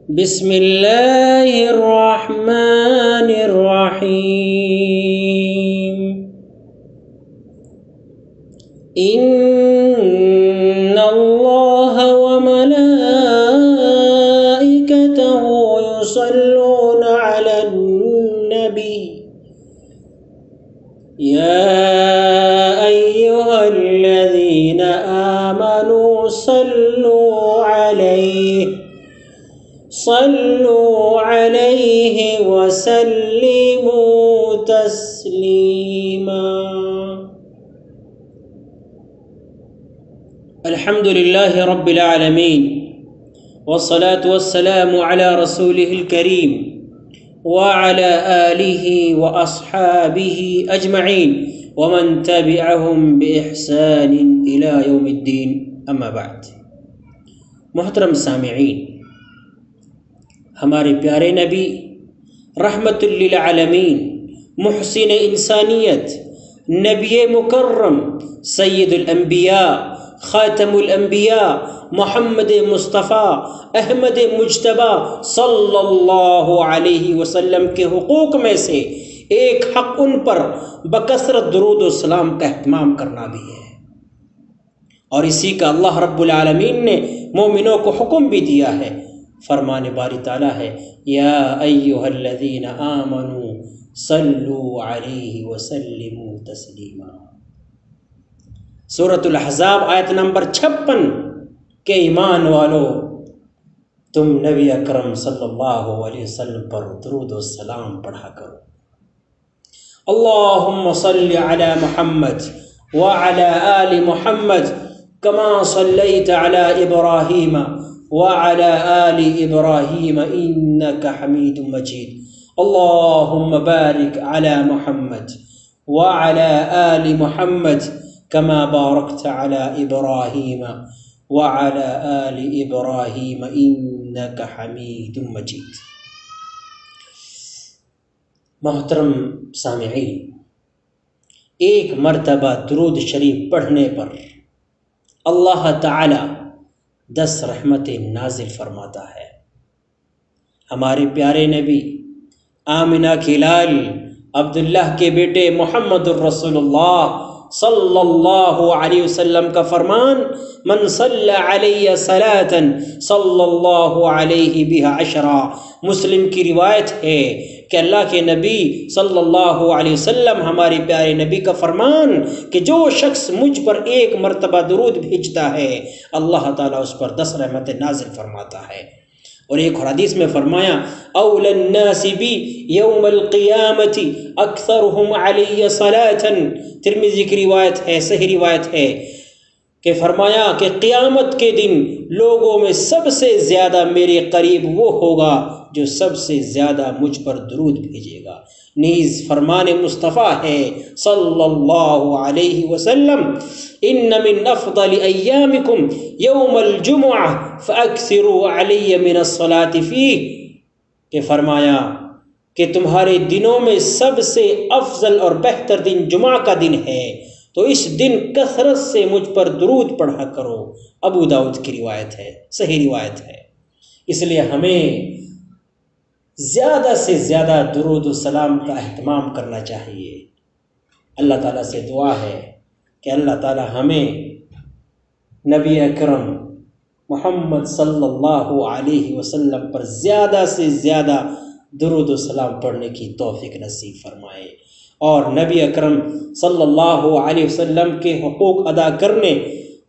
بسم اللہ الرحمن الرحیم ان اللہ وملائکتہ یصلون علی النبی یا ایہا الذین آمنوا صلوا علیہ وسلموا تسلیما۔ الحمد للہ رب العالمین والصلاة والسلام علی رسولہ الکریم وعلى آلہ واصحابہ اجمعین ومن تبعہم بإحسان الى یوم الدین، اما بعد۔ محترم سامعین، ہمارے پیارے نبی رحمت للعالمین، محسن انسانیت، نبی مکرم، سید الانبیاء، خاتم الانبیاء، محمد مصطفیٰ احمد مجتبیٰ صلی اللہ علیہ وسلم کے حقوق میں سے ایک حق ان پر بکثرت درود و سلام کا اہتمام کرنا بھی ہے، اور اسی کا اللہ رب العالمین نے مومنوں کو حکم بھی دیا ہے۔ فرمان باری تعالیٰ ہے یا ایہا الذین آمنوا صلوا علیہ وسلموا تسلیما۔ سورۃ الاحزاب آیت نمبر 56 کہ ایمان والو تم نبی اکرم صلی اللہ علیہ وسلم پر درود و سلام پڑھا کرو۔ اللہم صل علی محمد وعلی آل محمد کما صلیت علی ابراہیم وعلى آل إبراهيم إنك حميد مجيد۔ اللهم بارك على محمد وعلى آل محمد كما باركت على إبراهيم وعلى آل إبراهيم إنك حميد مجيد۔ محترم سامعین، ایک مرتبہ درود شریف پڑھنے پر اللہ تعالی 10 رحمتیں نازل فرماتا ہے۔ ہمارے پیارے نبی آمنہ کے لال عبداللہ کے بیٹے محمد الرسول اللہ صلی اللہ علیہ وسلم کا فرمان من صلی علیہ صلاۃ صلی اللہ علیہ بہا عشرا۔ مسلم کی روایت ہے کہ اللہ کے نبی صلی اللہ علیہ وسلم، ہمارے پیارے نبی کا فرمان کہ جو شخص مجھ پر ایک مرتبہ درود بھیجتا ہے اللہ تعالیٰ اس پر 10 رحمتیں نازل فرماتا ہے۔ اور ایک حدیث میں فرمایا اولی الناس بی یوم القیامت اکثرهم علی صلاۃ۔ ترمذی کی روایت ہے، صحیح روایت ہے کہ فرمایا کہ قیامت کے دن لوگوں میں سب سے زیادہ میرے قریب وہ ہوگا جو سب سے زیادہ مجھ پر درود بھیجے گا۔ نیز فرمان مصطفیٰ ہے صلی اللہ علیہ وسلم ان من افضل ایامکم یوم الجمعہ فاکثروا علی من الصلاۃ فیہ، کہ فرمایا کہ تمہارے دنوں میں سب سے افضل اور بہتر دن جمعہ کا دن ہے، تو اس دن کثرت سے مجھ پر درود پڑھا کرو۔ ابو داؤد کی روایت ہے، صحیح روایت ہے۔ اس لیے ہمیں زیادہ سے زیادہ درود و سلام کا اہتمام کرنا چاہیے۔ اللہ تعالیٰ سے دعا ہے کہ اللہ تعالیٰ ہمیں نبی اکرم محمد صلی اللہ علیہ وسلم پر زیادہ سے زیادہ درود و سلام پڑھنے کی توفیق نصیب فرمائے، اور نبی اکرم صلی اللہ علیہ وسلم کے حقوق ادا کرنے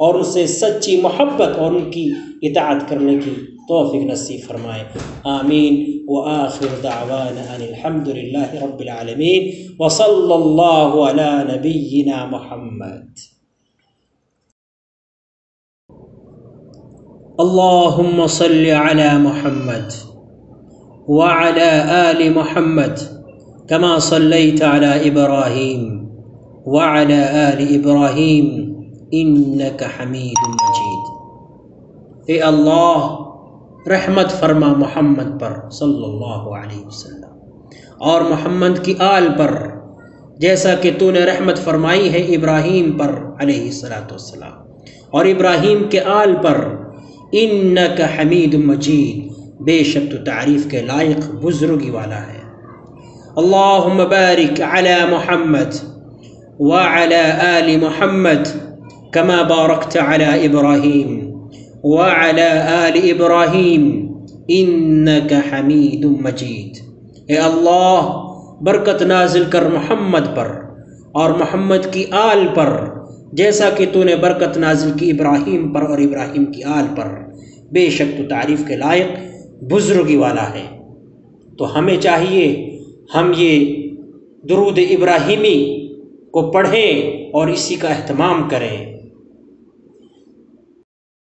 اور ان سے سچی محبت اور ان کی اطاعت کرنے کی توفیق نصیب فرمائے۔ آمین۔ وآخر دعوانا ان الحمد للہ رب العالمین وصلی اللہ علی نبینا محمد۔ اللہم صل علی محمد وعلى آل محمد كما صليت على إبراهيم وعلى آل إبراهيم إنك حميد مجيد۔ اے اللہ رحمت فرما محمد پر صلی اللہ علیہ وسلم اور محمد کی آل پر، جیسا کہ تو نے رحمت فرمائی ہے ابراہیم پر علیہ السلام اور ابراہیم کے آل پر۔ انک حمید مجید، بے شک تو تعریف کے لائق بزرگی والا ہے۔ اللہم بارک علی محمد وعلی آل محمد کما بارکت علی ابراہیم وعلی آل ابراہیم انک حمید مجید۔ اے اللہ برکت نازل کر محمد پر اور محمد کی آل پر، جیسا کہ تو نے برکت نازل کی ابراہیم پر اور ابراہیم کی آل پر، بے شک تو تعریف کے لائق بزرگی والا ہے۔ تو ہمیں چاہیے ہم یہ درود ابراہیمی کو پڑھیں اور اسی کا اہتمام کریں۔